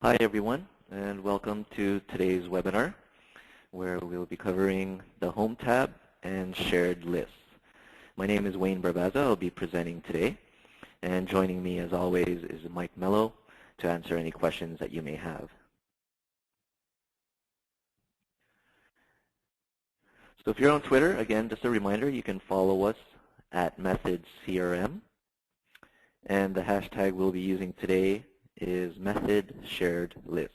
Hi everyone, and welcome to today's webinar where we'll be covering the Home tab and shared lists. My name is Wayne Barbaza. I'll be presenting today, and joining me as always is Mike Mello to answer any questions that you may have. So if you're on Twitter, again, just a reminder, you can follow us at MethodsCRM, and the hashtag we'll be using today is MethodSharedLists.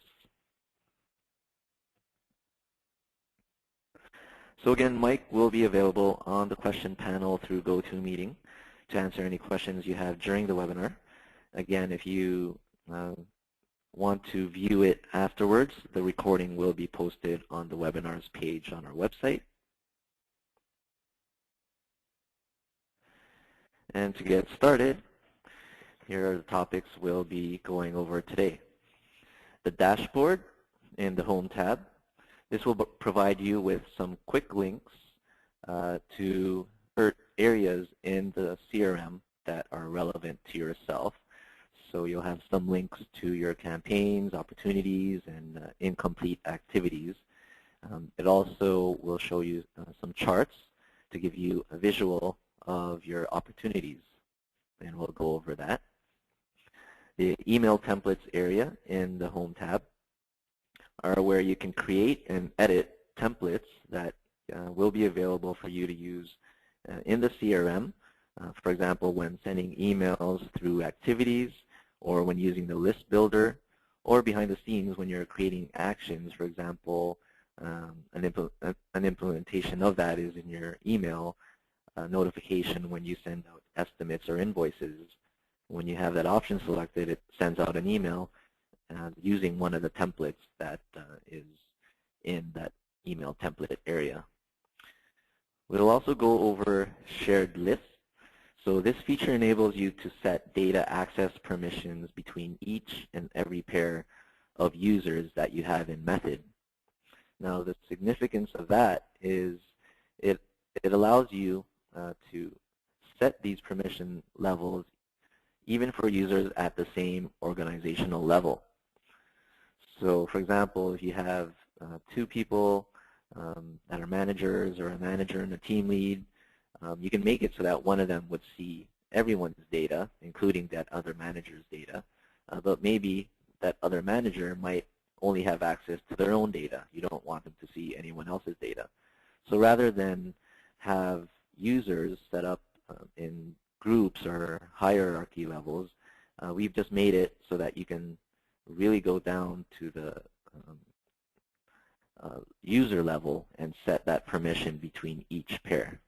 So again, Mike will be available on the question panel through GoToMeeting to answer any questions you have during the webinar. Again, if you want to view it afterwards, the recording will be posted on the webinars page on our website. And to get started, here are the topics we'll be going over today. The dashboard in the Home tab. This will provide you with some quick links to areas in the CRM that are relevant to yourself. So you'll have some links to your campaigns, opportunities, and incomplete activities. It also will show you some charts to give you a visual of your opportunities, and we'll go over that. The email templates area in the Home tab are where you can create and edit templates that will be available for you to use in the CRM. For example, when sending emails through activities, or when using the list builder, or behind the scenes when you're creating actions. For example, an implementation of that is in your email notification when you send out estimates or invoices. When you have that option selected, it sends out an email using one of the templates that is in that email template area. We'll also go over shared lists. So this feature enables you to set data access permissions between each and every pair of users that you have in Method. Now the significance of that is it allows you to set these permission levels even for users at the same organizational level. So for example, if you have two people that are managers, or a manager and a team lead, you can make it so that one of them would see everyone's data, including that other manager's data, but maybe that other manager might only have access to their own data. You don't want them to see anyone else's data. So rather than have users set up in groups or hierarchy levels, we've just made it so that you can really go down to the user level and set that permission between each pair.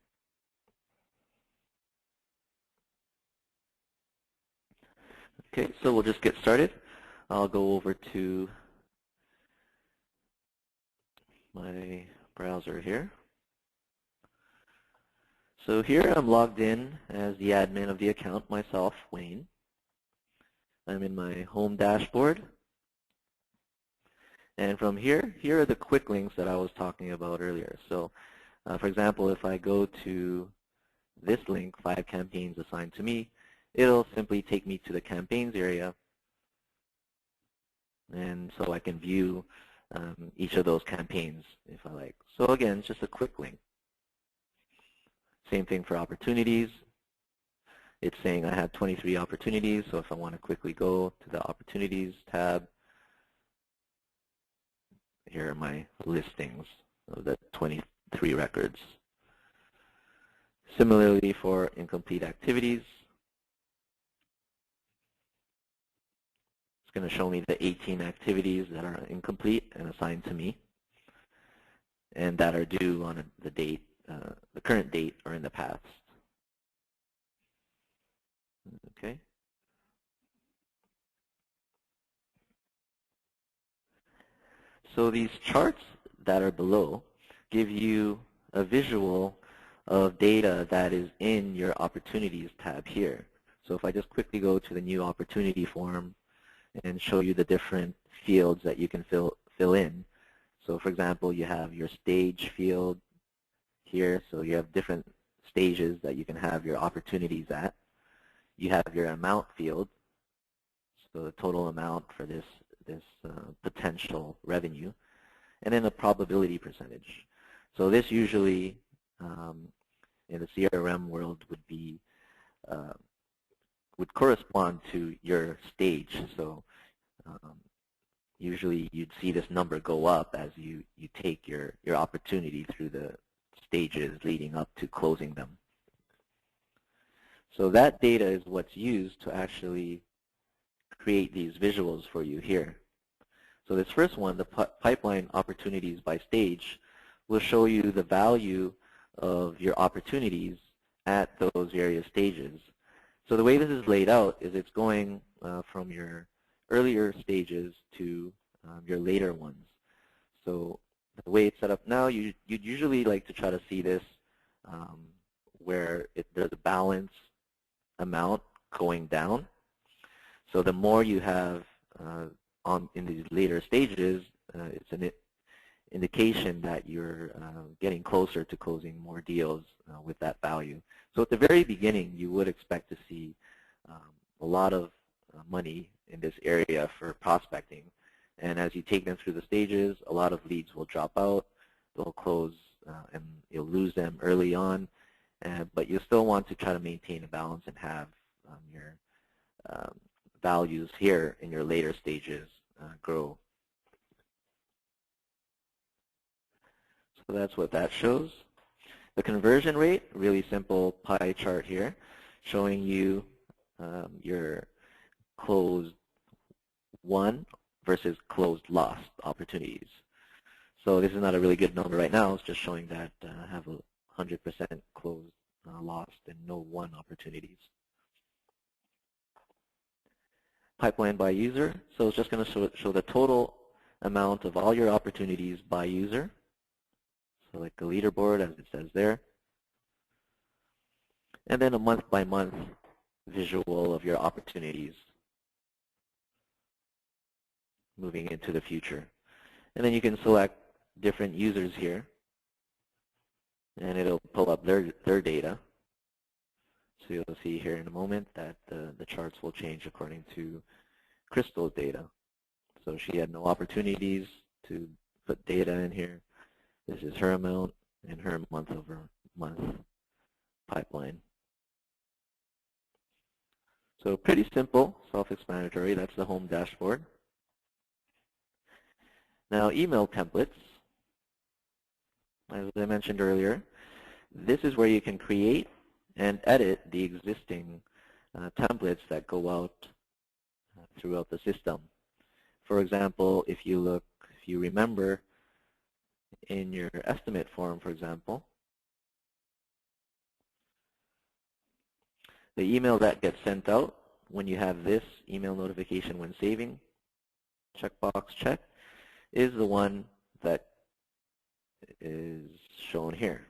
Okay, so we'll just get started. I'll go over to my browser here. So here I'm logged in as the admin of the account, myself, Wayne. I'm in my home dashboard. And from here are the quick links that I was talking about earlier. So for example, if I go to this link, 5 campaigns assigned to me, it'll simply take me to the campaigns area. And so I can view each of those campaigns if I like. So again, it's just a quick link. Same thing for opportunities. It's saying I have 23 opportunities, so if I want to quickly go to the Opportunities tab, here are my listings of the 23 records. Similarly for incomplete activities, it's going to show me the 18 activities that are incomplete and assigned to me, and that are due on the date, the current date, or in the past. Okay. So these charts that are below give you a visual of data that is in your Opportunities tab here. So if I just quickly go to the New Opportunity form and show you the different fields that you can fill in. So for example, you have your stage field here, so you have different stages that you can have your opportunities at. You have your amount field, so the total amount for this potential revenue, and then a probability percentage. So this usually in the CRM world would correspond to your stage. So usually you'd see this number go up as you take your opportunity through the stages leading up to closing them. So that data is what's used to actually create these visuals for you here. So this first one, the pipeline opportunities by stage, will show you the value of your opportunities at those various stages. So the way this is laid out is it's going from your earlier stages to your later ones. So the way it's set up now, you'd usually like to try to see this where there's a balance amount going down. So the more you have in these later stages, it's an indication that you're getting closer to closing more deals with that value. So at the very beginning, you would expect to see a lot of money in this area for prospecting. And as you take them through the stages, a lot of leads will drop out, they'll close, and you'll lose them early on. But you still want to try to maintain a balance and have your values here in your later stages grow. So that's what that shows. The conversion rate, really simple pie chart here, showing you your closed won versus closed lost opportunities. So this is not a really good number right now. It's just showing that I have 100% closed lost and no won opportunities. Pipeline by user. So it's just going to show the total amount of all your opportunities by user. So like a leaderboard, as it says there. And then a month-by-month visual of your opportunities moving into the future. And then you can select different users here, and it'll pull up their data. So you'll see here in a moment that the charts will change according to Crystal's data. So she had no opportunities to put data in here. This is her amount and her month-over-month pipeline. So pretty simple, self-explanatory. That's the home dashboard. Now, email templates, as I mentioned earlier, this is where you can create and edit the existing templates that go out throughout the system. For example, if you remember in your estimate form, for example, the email that gets sent out when you have this email notification when saving, checkbox check, is the one that is shown here.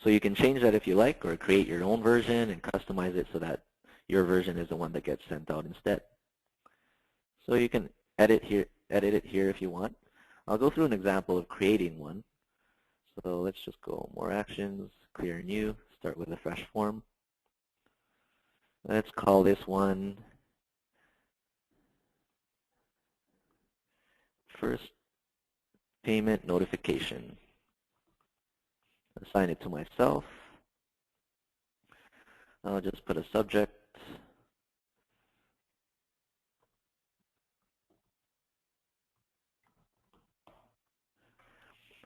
So you can change that if you like, or create your own version and customize it so that your version is the one that gets sent out instead. So you can edit it here if you want. I'll go through an example of creating one. So let's just go more actions, clear new, start with a fresh form. Let's call this one first payment notification. Assign it to myself. I'll just put a subject.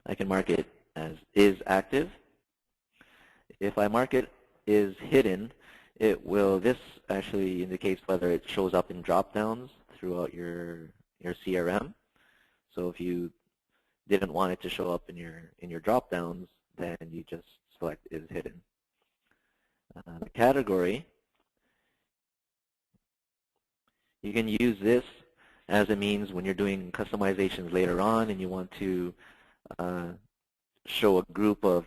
I can mark it as is active. If I mark it is hidden, this actually indicates whether it shows up in drop-downs throughout your CRM. So if you didn't want it to show up in your drop-downs, then you just select is hidden. The category, you can use this as a means when you're doing customizations later on and you want to show a group of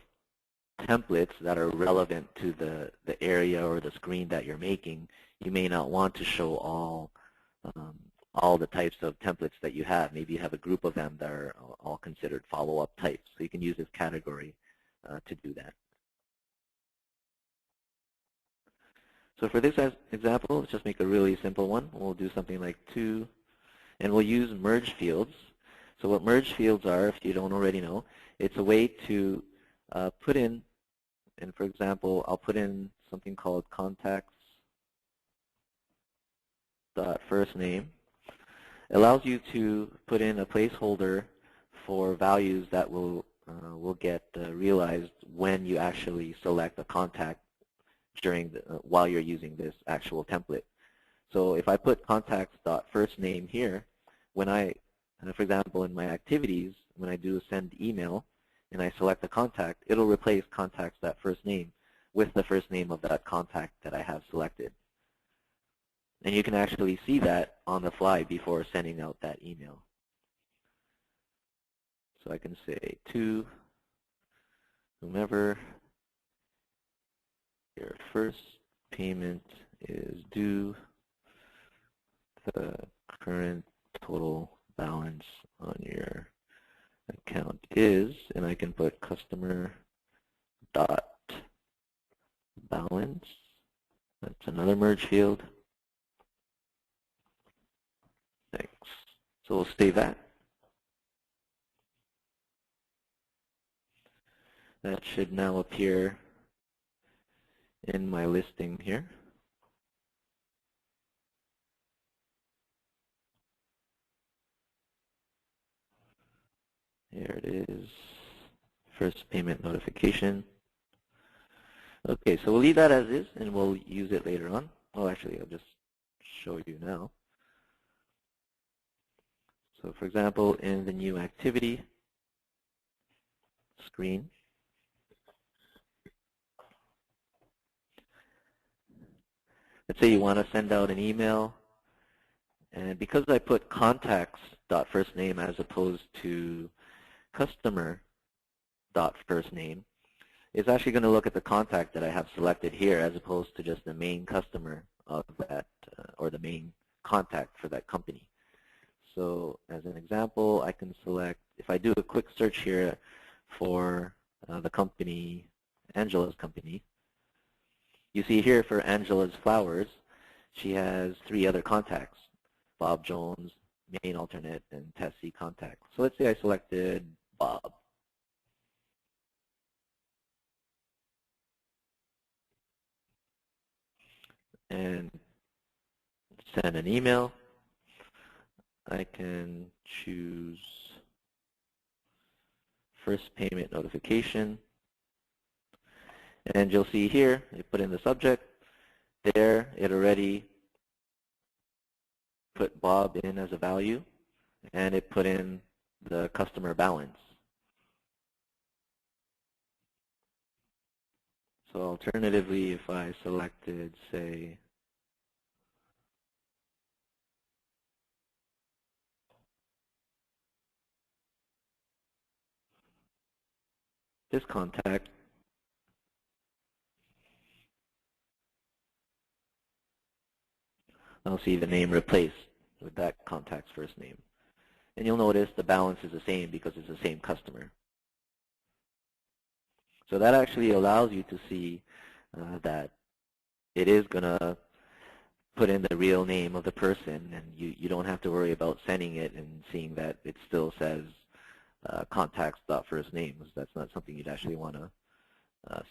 templates that are relevant to the area or the screen that you're making. You may not want to show all the types of templates that you have. Maybe you have a group of them that are all considered follow-up types. So you can use this category to do that. So for this example, let's just make a really simple one. We'll do something like 2 And we'll use merge fields. So what merge fields are, if you don't already know, it's a way to put in, and for example, I'll put in something called contacts.firstname. It allows you to put in a placeholder for values that will get realized when you actually select a contact during while you're using this actual template. So if I put contacts.firstname here, when for example, in my activities, when I do send email and I select a contact, it'll replace contacts.firstname with the first name of that contact that I have selected. And you can actually see that on the fly before sending out that email. So I can say to whomever your first payment is due, the current total balance on your account is, and I can put customer dot balance. That's another merge field. Thanks. So we'll save that. That should now appear in my listing here. Here it is, first payment notification. Okay, so we'll leave that as is, and we'll use it later on. Well, actually, I'll just show you now. So for example, in the new activity screen, let's say you want to send out an email, and because I put contacts.firstname as opposed to customer.firstname, it's actually going to look at the contact that I have selected here as opposed to just the main customer of that, or the main contact for that company. So as an example, I can select, if I do a quick search here for the company, Angela's company, you see here for Angela's Flowers, she has 3 other contacts, Bob Jones, main alternate, and Tessie contact. So let's say I selected Bob. And send an email. I can choose first payment notification. And you'll see here, I put in the subject. There, it already put Bob in as a value, and it put in the customer balance. So alternatively, if I selected, say, this contact, I'll see the name replaced with that contact's first name. And you'll notice the balance is the same because it's the same customer. So that actually allows you to see that it is going to put in the real name of the person, and you don't have to worry about sending it and seeing that it still says contacts.firstnames. That's not something you'd actually want to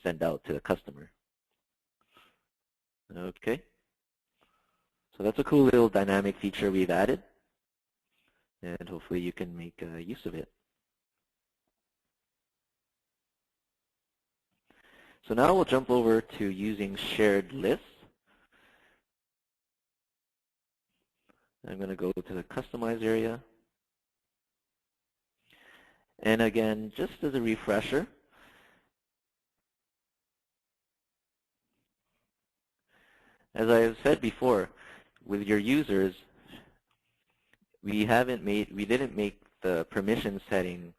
send out to the customer. Okay. So that's a cool little dynamic feature we've added, and hopefully you can make use of it. So now we'll jump over to using shared lists. I'm going to go to the Customize area. And again, just as a refresher, as I have said before, with your users, we didn't make the permission setting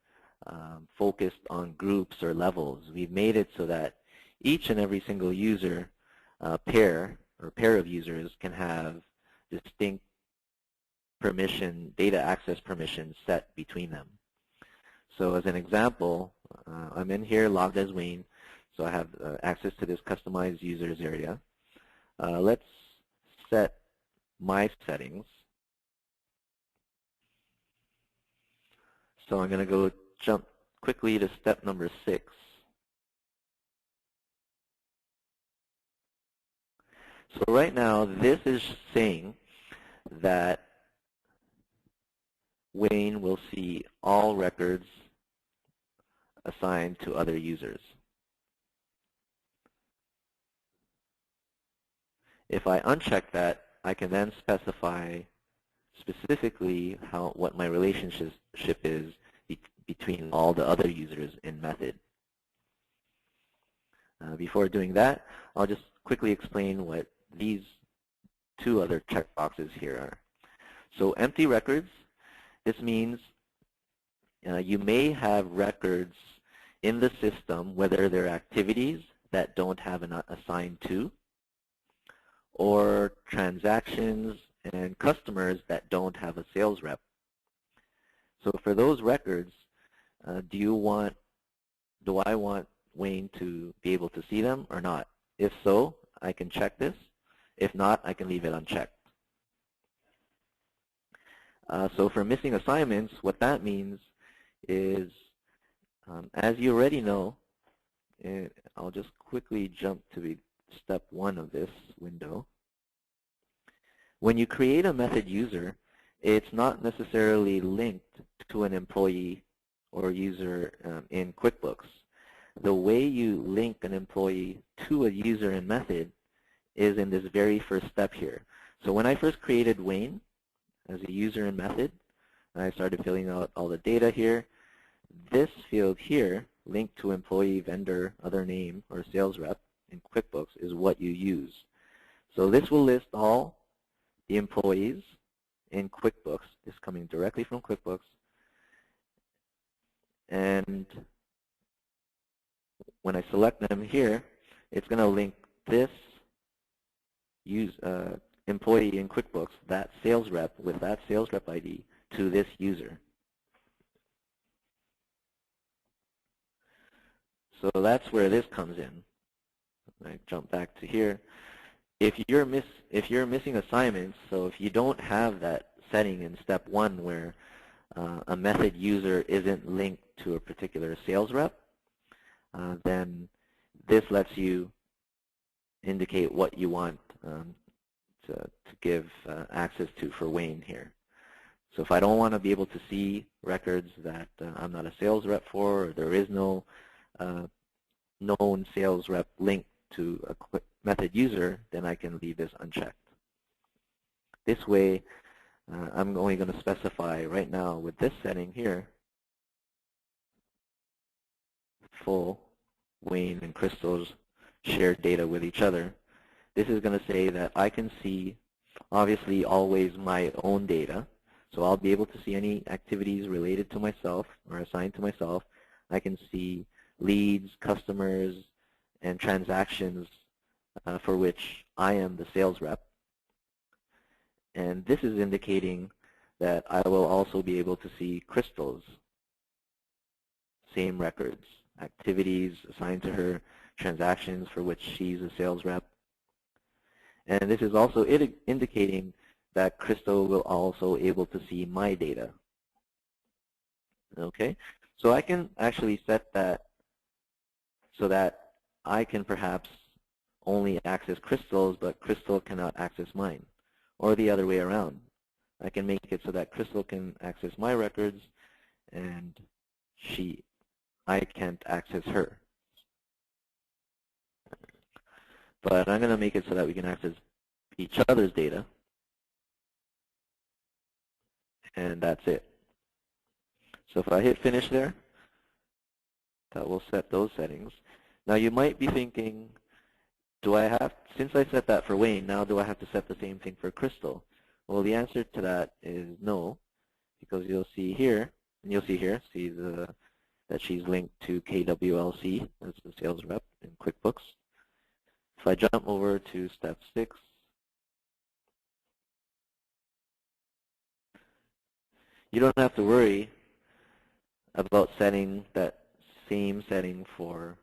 focused on groups or levels. We've made it so that each and every single user pair of users can have distinct data access permissions set between them. So as an example, I'm in here logged as Wayne, so I have access to this customized users area. Let's set my settings So I'm going to go jump quickly to step number 6. So right now, this is saying that Wayne will see all records assigned to other users. If I uncheck that, I can then specify specifically what my relationship is between all the other users in method. Before doing that, I'll just quickly explain what these 2 other checkboxes here are. So empty records, this means you may have records in the system, whether they're activities that don't have an assigned to, or transactions and customers that don't have a sales rep. So for those records, do I want Wayne to be able to see them or not? If so, I can check this. If not, I can leave it unchecked. So for missing assignments, what that means is, as you already know, I'll just quickly jump to step 1 of this window. When you create a method user, it's not necessarily linked to an employee or user in QuickBooks. The way you link an employee to a user in method is in this very first step here. So when I first created Wayne as a user in method, and I started filling out all the data here, this field here, linked to employee, vendor, other name, or sales rep in QuickBooks, is what you use. So this will list all the employees in QuickBooks. This is coming directly from QuickBooks. And when I select them here, it's going to link this employee in QuickBooks, that sales rep, with that sales rep ID, to this user. So that's where this comes in. I jump back to here. If you're missing assignments, so if you don't have that setting in step 1 where a method user isn't linked to a particular sales rep, then this lets you indicate what you want to give access to for Wayne here. So if I don't want to be able to see records that I'm not a sales rep for, or there is no known sales rep linked to a method user, then I can leave this unchecked. This way, I'm only going to specify right now with this setting here, full Wayne and Crystal's shared data with each other. This is going to say that I can see, obviously, always my own data. So I'll be able to see any activities related to myself or assigned to myself. I can see leads, customers, and transactions for which I am the sales rep. And this is indicating that I will also be able to see Crystal's same records, activities assigned to her, transactions for which she's a sales rep. And this is also indicating that Crystal will also able to see my data. Okay, so I can actually set that so that I can perhaps only access Crystal's, but Crystal cannot access mine, or the other way around. I can make it so that Crystal can access my records and I can't access her. But I'm going to make it so that we can access each other's data, and that's it. So if I hit finish there, that will set those settings. Now you might be thinking, since I set that for Wayne, now do I have to set the same thing for Crystal? Well, the answer to that is no, because you'll see here, that she's linked to KWLC as the sales rep in QuickBooks. If I jump over to step 6, you don't have to worry about setting that same setting for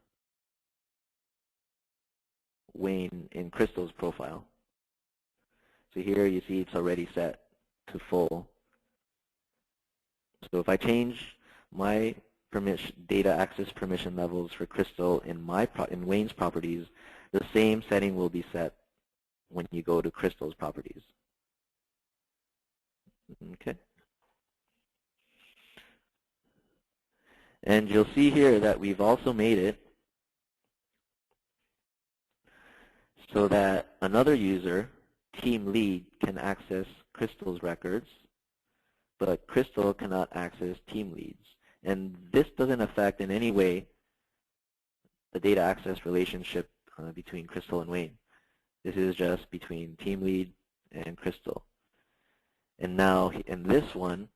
Wayne in Crystal's profile. So here you see it's already set to full. So if I change my data access permission levels for Crystal in Wayne's properties, the same setting will be set when you go to Crystal's properties. Okay. And you'll see here that we've also made it so that another user, team lead, can access Crystal's records, but Crystal cannot access team leads. And this doesn't affect in any way the data access relationship between Crystal and Wayne. This is just between team lead and Crystal. And now in this one,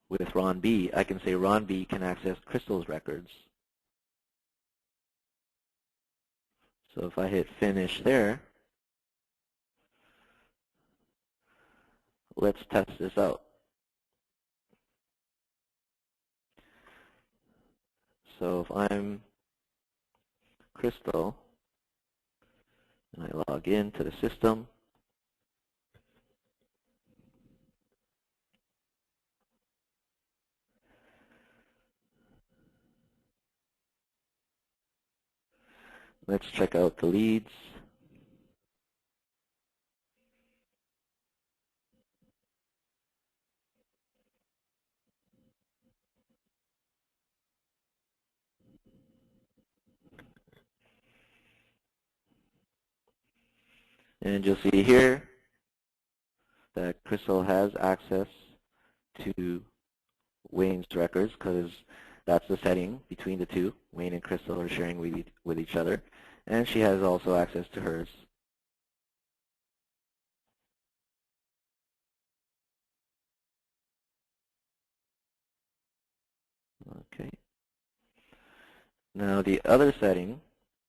with Ron B, I can say Ron B can access Crystal's records. So if I hit finish there, let's test this out. So if I'm Crystal and I log in to the system, let's check out the leads. And you'll see here that Crystal has access to Wayne's records because that's the setting between the two. Wayne and Crystal are sharing with each other. And she has also access to hers. Okay. Now the other setting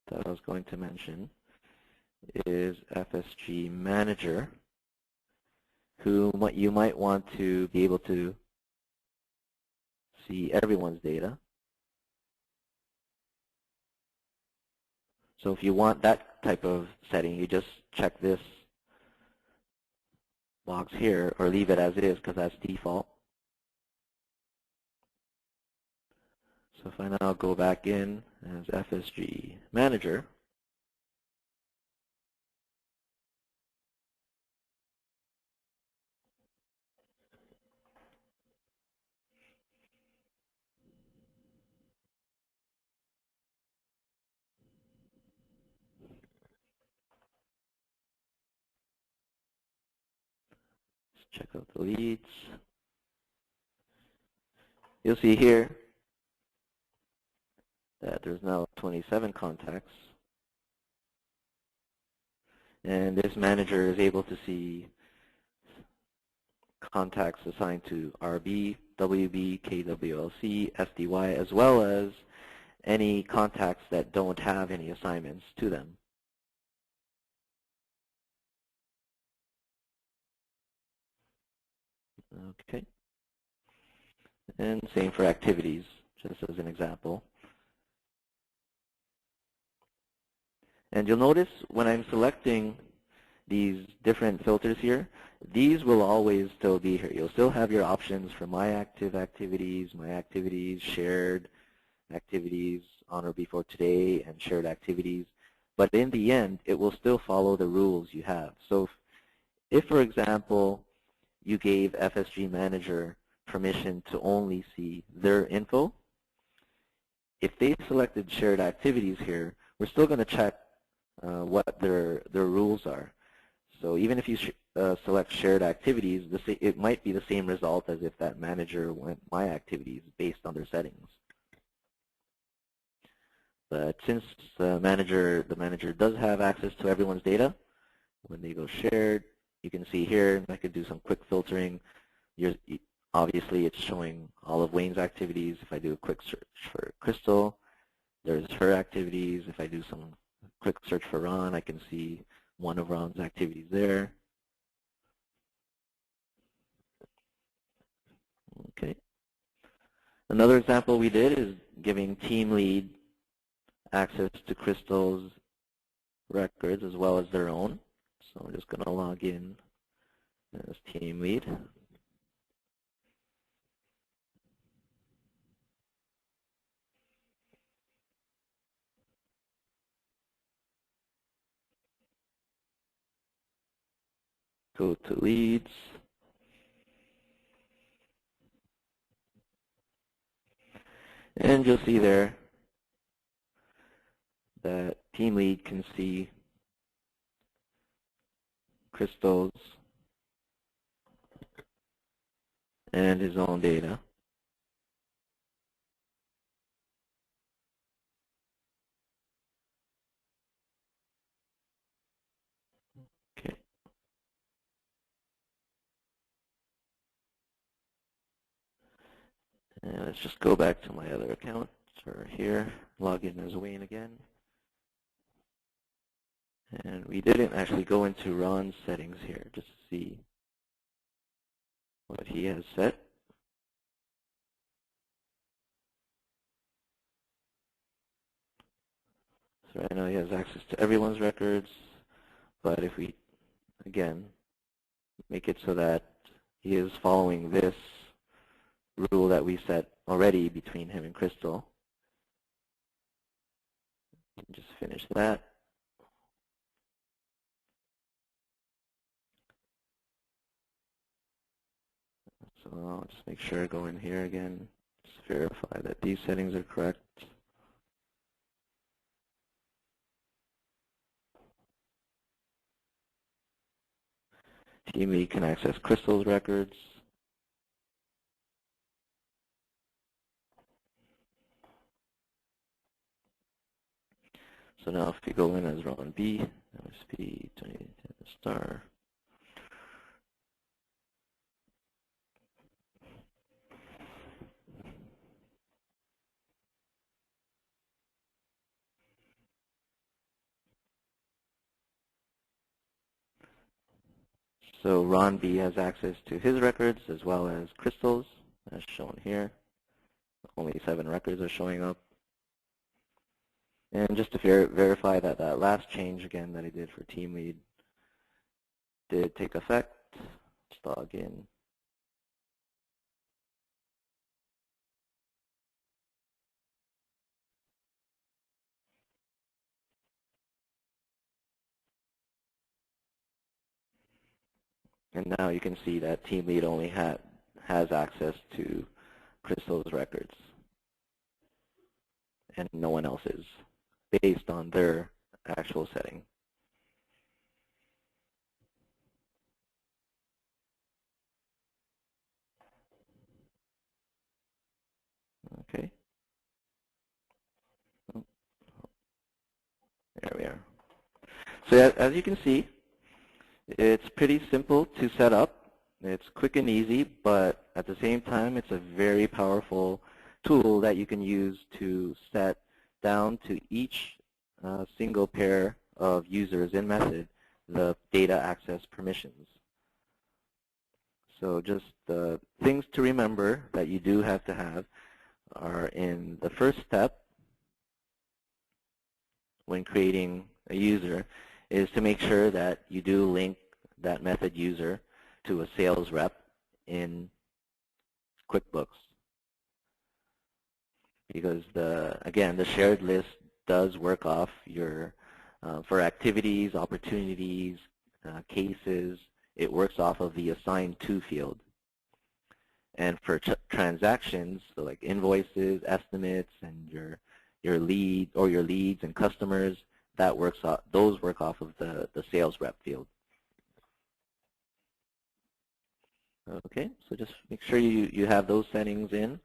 that I was going to mention is FSG Manager, who you might want to be able to see everyone's data. So if you want that type of setting, you just check this box here or leave it as it is because that's default. So if I now go back in as FSG Manager, let's check out the leads. You'll see here that there's now 27 contacts. And this manager is able to see contacts assigned to RB, WB, KWLC, SDY, as well as any contacts that don't have any assignments to them. Okay. And same for activities, just as an example. And you'll notice when I'm selecting these different filters here, these will always still be here. You'll still have your options for my activities, shared activities, on or before today, and shared activities. But in the end, it will still follow the rules you have. So if for example, you gave FSG Manager permission to only see their info, if they selected shared activities here, we're still going to check what their rules are. So even if you select shared activities, it might be the same result as if that manager went my activities based on their settings. But since the manager does have access to everyone's data, when they go shared, you can see here, I could do some quick filtering. Obviously, it's showing all of Wayne's activities. If I do a quick search for Crystal, there's her activities. If I do some quick search for Ron, I can see one of Ron's activities there. Okay. Another example we did is giving team lead access to Crystal's records as well as their own. So I'm just going to log in as team lead. go to leads. And you'll see there that team lead can see Crystal's and his own data. Okay. And let's just go back to my other account, or here, log in as Wayne again. And we didn't actually go into Ron's settings here, just to see what he has set. So right now he has access to everyone's records, but if we, again, make it so that he is following this rule that we set already between him and Crystal, just finish that. So I'll just make sure I go in here again, just verify that these settings are correct. Team lead can access Crystal's records. So now if you go in as Ron B, MSP 20 star. So Ron B has access to his records as well as Crystal's, as shown here. Only 7 records are showing up. And just to verify that that last change again that I did for team lead did take effect, just log in. And now you can see that team lead only has access to Crystal's records, and no one else's, based on their actual setting. Okay. There we are. So as you can see, it's pretty simple to set up. It's quick and easy, but at the same time, it's a very powerful tool that you can use to set down to each single pair of users in method the data access permissions. So just the things to remember that you do have to have are in the first step when creating a user is to make sure that you do link that method user to a sales rep in QuickBooks. Because again, the shared list does work off your, for activities, opportunities, cases, it works off of the assigned to field. And for transactions, so like invoices, estimates, and your leads or your leads and customers, that works off, those work off of the sales rep field. Okay, so just make sure you have those settings in,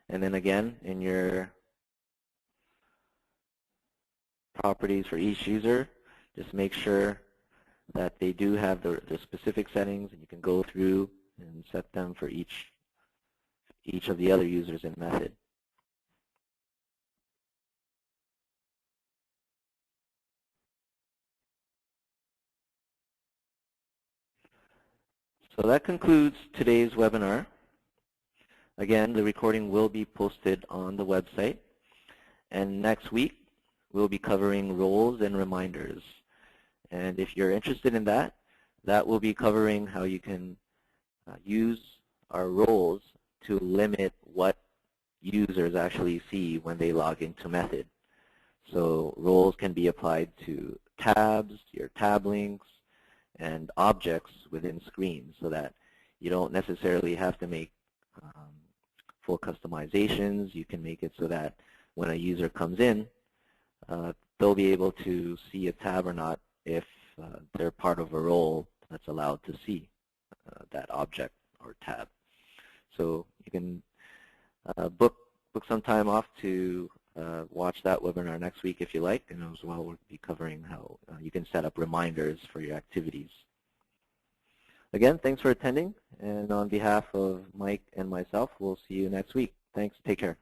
and then again in your properties for each user, just make sure that they do have the specific settings, and you can go through and set them for each of the other users in method. So that concludes today's webinar. Again, the recording will be posted on the website. And next week, we'll be covering roles and reminders. And if you're interested in that, that will be covering how you can use our roles to limit what users actually see when they log into method. So roles can be applied to tabs, your tab links, and objects within screens so that you don't necessarily have to make full customizations. You can make it so that when a user comes in, they'll be able to see a tab or not if they're part of a role that's allowed to see that object or tab. So you can book some time off to watch that webinar next week if you like, and as well we'll be covering how you can set up reminders for your activities. Again, thanks for attending, and on behalf of Mike and myself, we'll see you next week. Thanks. Take care.